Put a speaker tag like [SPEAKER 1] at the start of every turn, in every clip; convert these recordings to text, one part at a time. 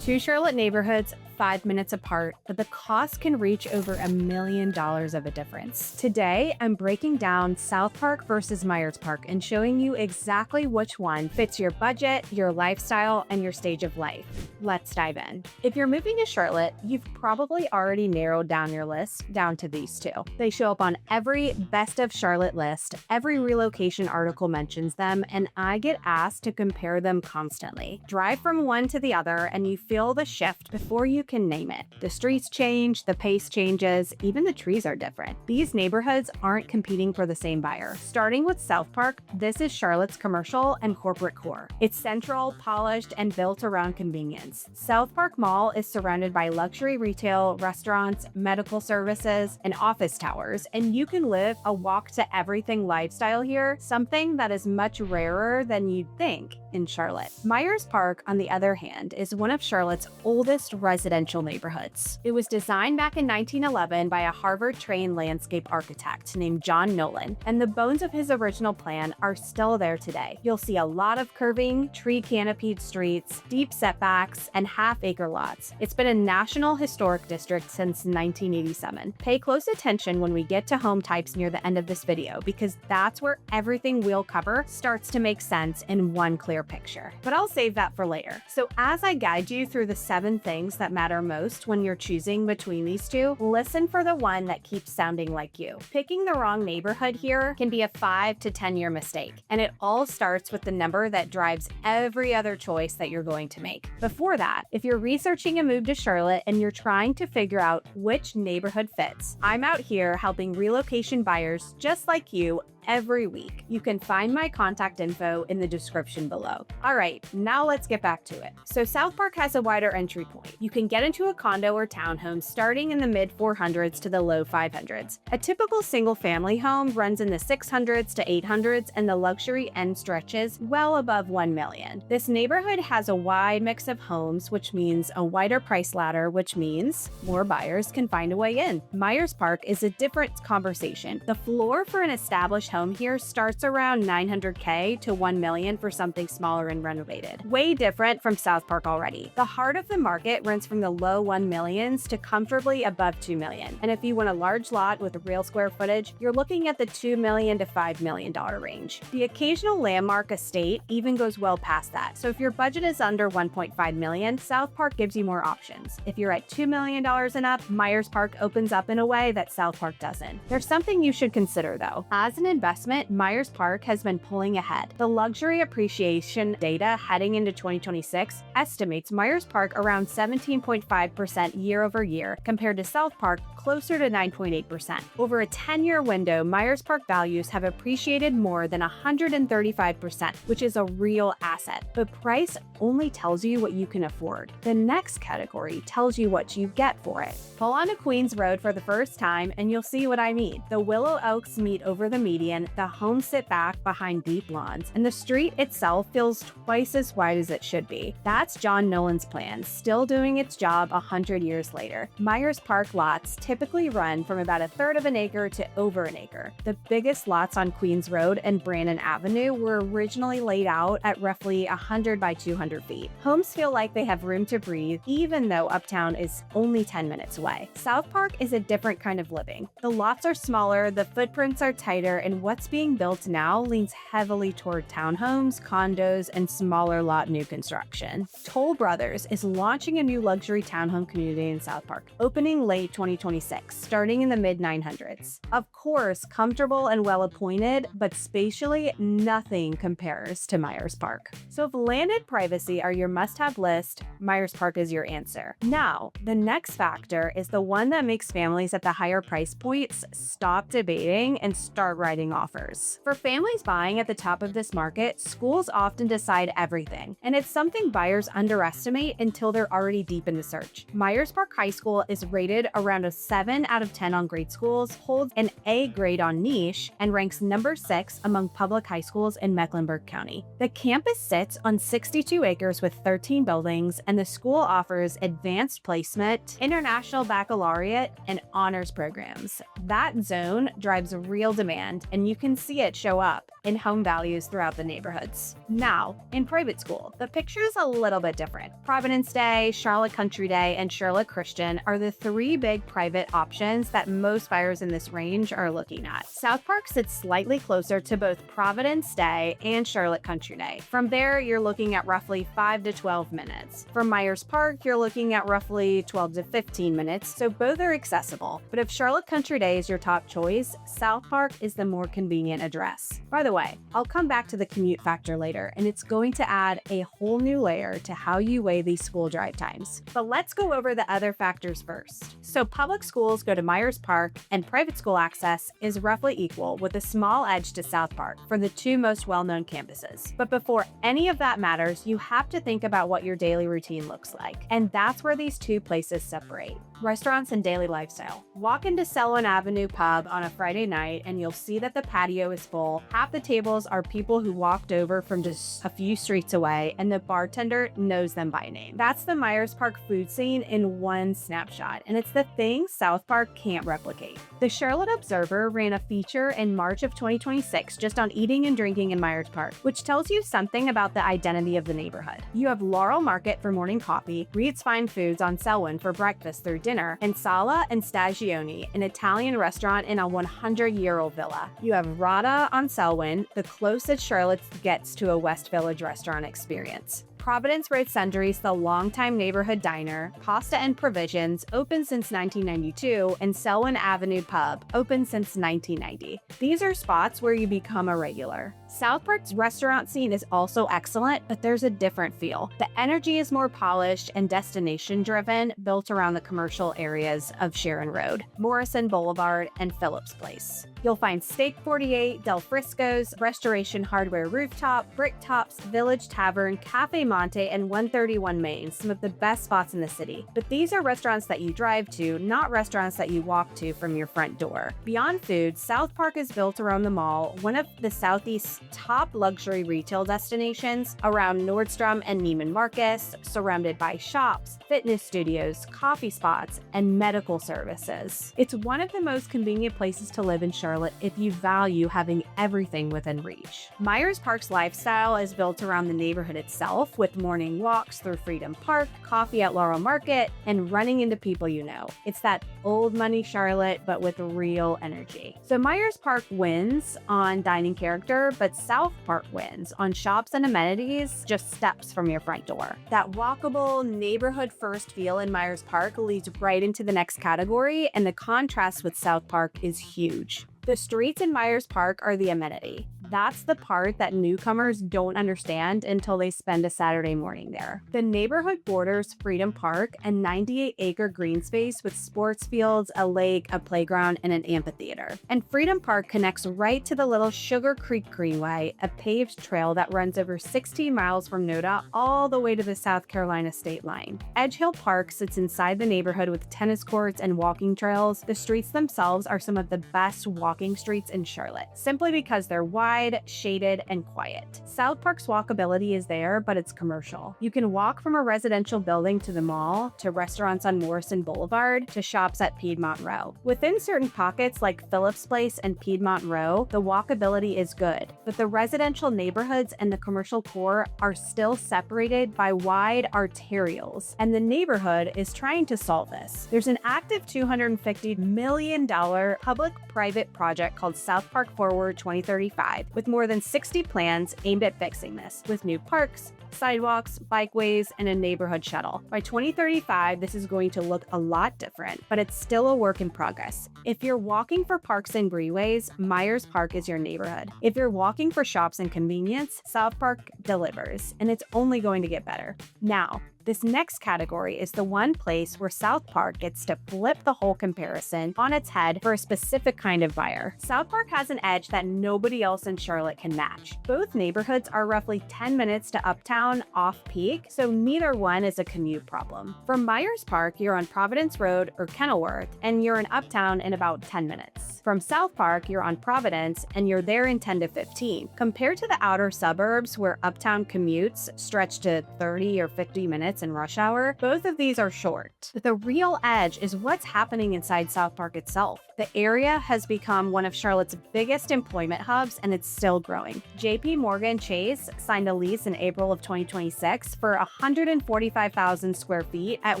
[SPEAKER 1] Two Charlotte neighborhoods, 5 minutes apart, but the cost can reach over $1 million of a difference. Today, I'm breaking down SouthPark versus Myers Park and showing you exactly which one fits your budget, your lifestyle, and your stage of life. Let's dive in. If you're moving to Charlotte, you've probably already narrowed down your list down to these two. They show up on every Best of Charlotte list, every relocation article mentions them, and I get asked to compare them constantly. Drive from one to the other and you feel the shift before you can name it. The streets change, the pace changes, even the trees are different. These neighborhoods aren't competing for the same buyer. Starting with SouthPark, this is Charlotte's commercial and corporate core. It's central, polished, and built around convenience. SouthPark Mall is surrounded by luxury retail, restaurants, medical services, and office towers, and you can live a walk-to-everything lifestyle here, something that is much rarer than you'd think in Charlotte. Myers Park, on the other hand, is one of Charlotte's oldest residential neighborhoods. It was designed back in 1911 by a Harvard-trained landscape architect named John Nolan, and the bones of his original plan are still there today. You'll see a lot of curving, tree-canopied streets, deep setbacks, and half-acre lots. It's been a National Historic District since 1987. Pay close attention when we get to home types near the end of this video, because that's where everything we'll cover starts to make sense in one clear picture. But I'll save that for later. So as I guide you through the 7 things that matter most when you're choosing between these two, listen for the one that keeps sounding like you. Picking the wrong neighborhood here can be a 5 to 10 year mistake, and it all starts with the number that drives every other choice that you're going to make. Before that, if you're researching a move to Charlotte and you're trying to figure out which neighborhood fits, I'm out here helping relocation buyers just like you every week. You can find my contact info in the description below. All right, now let's get back to it. So SouthPark has a wider entry point. You can get into a condo or townhome starting in the mid 400s to the low 500s. A typical single family home runs in the 600s to 800s, and the luxury end stretches well above 1 million. This neighborhood has a wide mix of homes, which means a wider price ladder, which means more buyers can find a way in. Myers Park is a different conversation. The floor for an established home here starts around $900K to $1 million for something smaller and renovated. Way different from SouthPark already. The heart of the market runs from the low 1 millions to comfortably above 2 million. And if you want a large lot with real square footage, you're looking at the $2 million to $5 million range. The occasional landmark estate even goes well past that. So if your budget is under 1.5 million, SouthPark gives you more options. If you're at $2 million and up, Myers Park opens up in a way that SouthPark doesn't. There's something you should consider though. As an investment, Myers Park has been pulling ahead. The luxury appreciation data heading into 2026 estimates Myers Park around 17.5% year over year, compared to SouthPark closer to 9.8%. Over a 10-year window, Myers Park values have appreciated more than 135%, which is a real asset. But price only tells you what you can afford. The next category tells you what you get for it. Pull onto Queens Road for the first time and you'll see what I mean. The willow oaks meet over the median, the homes sit back behind deep lawns, and the street itself feels twice as wide as it should be. That's John Nolan's plan, still doing its job 100 years later. Myers Park lots typically run from about 1/3 of an acre to over an acre. The biggest lots on Queens Road and Brandon Avenue were originally laid out at roughly 100 by 200 feet. Homes feel like they have room to breathe, even though Uptown is only 10 minutes away. SouthPark is a different kind of living. The lots are smaller, the footprints are tighter, and what's being built now leans heavily toward townhomes, condos, and smaller lot new construction. Toll Brothers is launching a new luxury townhome community in SouthPark, opening late 2026, starting in the mid 900s. Of course, comfortable and well appointed, but spatially, nothing compares to Myers Park. So if land and privacy are your must-have list, Myers Park is your answer. Now, the next factor is the one that makes families at the higher price points stop debating and start writing offers. For families buying at the top of this market, schools often decide everything, and it's something buyers underestimate until they're already deep in the search. Myers Park High School is rated around a 7 out of 10 on grade schools, holds an A grade on niche, and ranks number 6 among public high schools in Mecklenburg County. The campus sits on 62 acres with 13 buildings, and the school offers advanced placement, international baccalaureate, and honors programs. That zone drives real demand, and and you can see it show up in home values throughout the neighborhoods. Now, in private school, the picture is a little bit different. Providence Day, Charlotte Country Day, and Charlotte Christian are the three big private options that most buyers in this range are looking at. SouthPark sits slightly closer to both Providence Day and Charlotte Country Day. From there, you're looking at roughly 5 to 12 minutes. From Myers Park, you're looking at roughly 12 to 15 minutes, so both are accessible. But if Charlotte Country Day is your top choice, SouthPark is the more convenient address. By the way, I'll come back to the commute factor later, and it's going to add a whole new layer to how you weigh these school drive times. But let's go over the other factors first. So public schools go to Myers Park, and private school access is roughly equal with a small edge to SouthPark for the two most well-known campuses. But before any of that matters, you have to think about what your daily routine looks like. And that's where these two places separate. Restaurants and daily lifestyle. Walk into Selwyn Avenue Pub on a Friday night and you'll see that the patio is full. Half the tables are people who walked over from just a few streets away, and the bartender knows them by name. That's the Myers Park food scene in one snapshot, and it's the thing SouthPark can't replicate. The Charlotte Observer ran a feature in March of 2026 just on eating and drinking in Myers Park, which tells you something about the identity of the neighborhood. You have Laurel Market for morning coffee, Reed's Fine Foods on Selwyn for breakfast through dinner, and Sala and Stagioni, an Italian restaurant in a 100-year-old villa. You have Rada on Selwyn, the closest Charlotte gets to a West Village restaurant experience. Providence Road Sundries, the longtime neighborhood diner, Pasta and Provisions, open since 1992, and Selwyn Avenue Pub, open since 1990. These are spots where you become a regular. SouthPark's restaurant scene is also excellent, but there's a different feel. The energy is more polished and destination-driven, built around the commercial areas of Sharon Road, Morrison Boulevard, and Phillips Place. You'll find Steak 48, Del Frisco's, Restoration Hardware Rooftop, Brick Tops, Village Tavern, Cafe Monte, and 131 Main, some of the best spots in the city. But these are restaurants that you drive to, not restaurants that you walk to from your front door. Beyond food, SouthPark is built around the mall, one of the Southeast's top luxury retail destinations, around Nordstrom and Neiman Marcus, surrounded by shops, fitness studios, coffee spots, and medical services. It's one of the most convenient places to live in Charlotte if you value having everything within reach. Myers Park's lifestyle is built around the neighborhood itself, with morning walks through Freedom Park, coffee at Laurel Market, and running into people you know. It's that old money Charlotte, but with real energy. So Myers Park wins on dining character, but SouthPark wins on shops and amenities just steps from your front door. That walkable, neighborhood-first feel in Myers Park leads right into the next category, and the contrast with SouthPark is huge. The streets in Myers Park are the amenity. That's the part that newcomers don't understand until they spend a Saturday morning there. The neighborhood borders Freedom Park, a 98-acre green space with sports fields, a lake, a playground, and an amphitheater. And Freedom Park connects right to the little Sugar Creek Greenway, a paved trail that runs over 16 miles from NODA all the way to the South Carolina state line. Edge Hill Park sits inside the neighborhood with tennis courts and walking trails. The streets themselves are some of the best walking streets in Charlotte, simply because they're wide, shaded, and quiet. SouthPark's walkability is there, but it's commercial. You can walk from a residential building to the mall, to restaurants on Morrison Boulevard, to shops at Piedmont Row. Within certain pockets like Phillips Place and Piedmont Row, the walkability is good, but the residential neighborhoods and the commercial core are still separated by wide arterials, and the neighborhood is trying to solve this. There's an active $250 million public-private project called SouthPark Forward 2035, with more than 60 plans aimed at fixing this, with new parks, sidewalks, bikeways, and a neighborhood shuttle. By 2035, this is going to look a lot different, but it's still a work in progress. If you're walking for parks and greenways, Myers Park is your neighborhood. If you're walking for shops and convenience, SouthPark delivers, and it's only going to get better. Now, this next category is the one place where SouthPark gets to flip the whole comparison on its head for a specific kind of buyer. SouthPark has an edge that nobody else in Charlotte can match. Both neighborhoods are roughly 10 minutes to Uptown off-peak, so neither one is a commute problem. From Myers Park, you're on Providence Road or Kenilworth, and you're in Uptown in about 10 minutes. From SouthPark, you're on Providence, and you're there in 10 to 15. Compared to the outer suburbs where Uptown commutes stretch to 30 or 50 minutes, minutes in rush hour, both of these are short. But the real edge is what's happening inside SouthPark itself. The area has become one of Charlotte's biggest employment hubs, and it's still growing. JP Morgan Chase signed a lease in April of 2026 for 145,000 square feet at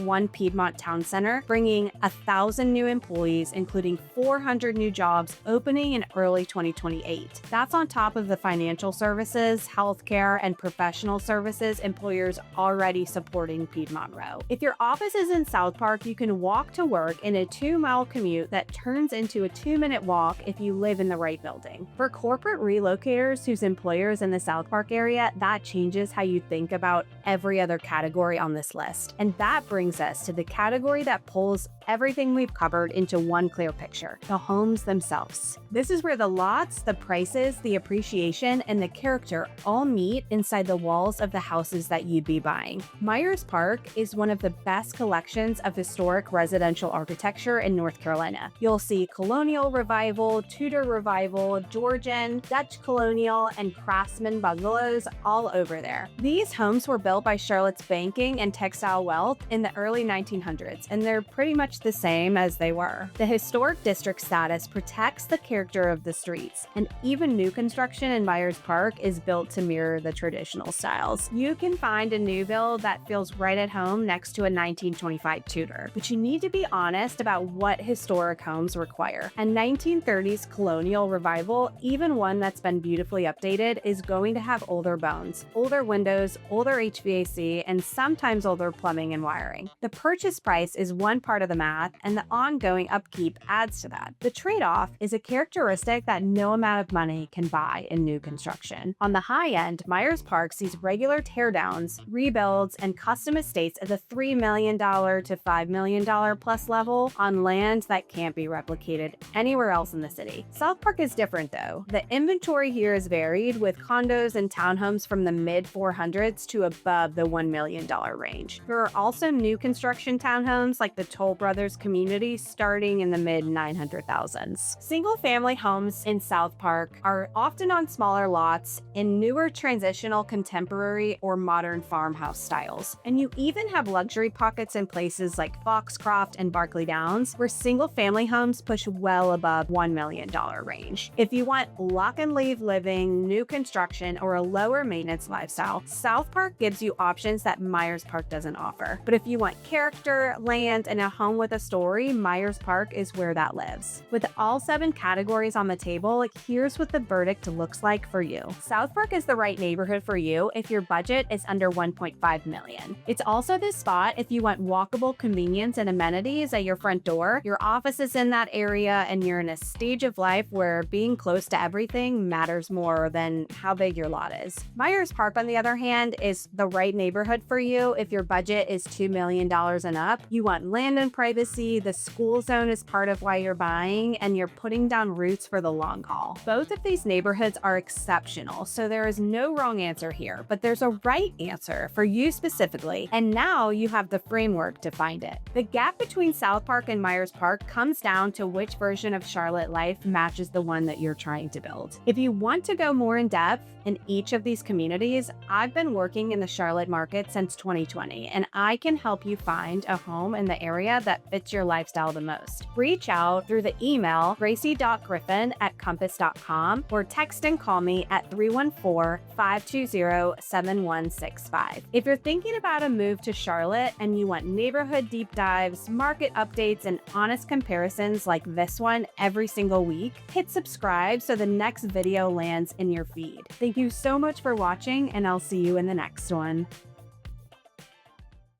[SPEAKER 1] One Piedmont Town Center, bringing 1,000 new employees, including 400 new jobs opening in early 2028. That's on top of the financial services, healthcare, and professional services employers already supporting Piedmont Row. If your office is in SouthPark, you can walk to work in a 2-mile commute that turns into a 2-minute walk if you live in the right building. For corporate relocators whose employers in the SouthPark area, that changes how you think about every other category on this list. And that brings us to the category that pulls everything we've covered into one clear picture: the homes themselves. This is where the lots, the prices, the appreciation, and the character all meet inside the walls of the houses that you'd be buying. Myers Park is one of the best collections of historic residential architecture in North Carolina. You'll see colonial revival, Tudor revival, Georgian, Dutch colonial, and craftsman bungalows all over there. These homes were built by Charlotte's banking and textile wealth in the early 1900s, and they're pretty much the same as they were. The historic district status protects the character of the streets, and even new construction in Myers Park is built to mirror the traditional styles. You can find a new build that feels right at home next to a 1925 Tudor, but you need to be honest about what historic homes require. A 1930s colonial revival, even one that's been beautifully updated, is going to have older bones, older windows, older HVAC, and sometimes older plumbing and wiring. The purchase price is one part of the math, and the ongoing upkeep adds to that. The trade-off is a characteristic that no amount of money can buy in new construction. On the high end, Myers Park sees regular teardowns, rebuilds, and custom estates at the $3 million to $5 million plus level on land that can't be replicated anywhere else in the city. SouthPark is different though. The inventory here is varied, with condos and townhomes from the mid 400s to above the $1 million range. There are also new construction townhomes like the Toll Brothers community starting in the mid 900,000s. Single-family homes in SouthPark are often on smaller lots in newer transitional contemporary or modern farmhouse styles. And you even have luxury pockets in places like Foxcroft and Barclay Downs, where single-family homes push well above $1 million range. If you want lock-and-leave living, new construction, or a lower maintenance lifestyle, SouthPark gives you options that Myers Park doesn't offer. But if you want character, land, and a home with a story, Myers Park is where that lives. With all 7 categories on the table, here's what the verdict looks like for you. SouthPark is the right neighborhood for you if your budget is under $1.5 million. It's also the spot if you want walkable convenience and amenities at your front door, your office is in that area, and you're in a stage of life where being close to everything matters more than how big your lot is. Myers Park, on the other hand, is the right neighborhood for you if your budget is $2 million and up. You want land and privacy, the school zone is part of why you're buying, and you're putting down roots for the long haul. Both of these neighborhoods are exceptional, so there is no wrong answer here, but there's a right answer for you specifically, and now you have the framework to find it. The gap between SouthPark and Myers Park comes down to which version of Charlotte life matches the one that you're trying to build. If you want to go more in depth in each of these communities, I've been working in the Charlotte market since 2020, and I can help you find a home in the area that fits your lifestyle the most. Reach out through the email gracie.griffin@compass.com or text and call me at 314-520-7165. If you're thinking about a move to Charlotte and you want neighborhood deep dives, market updates, and honest comparisons like this one every single week, hit subscribe so the next video lands in your feed. Thank you so much for watching, and I'll see you in the next one.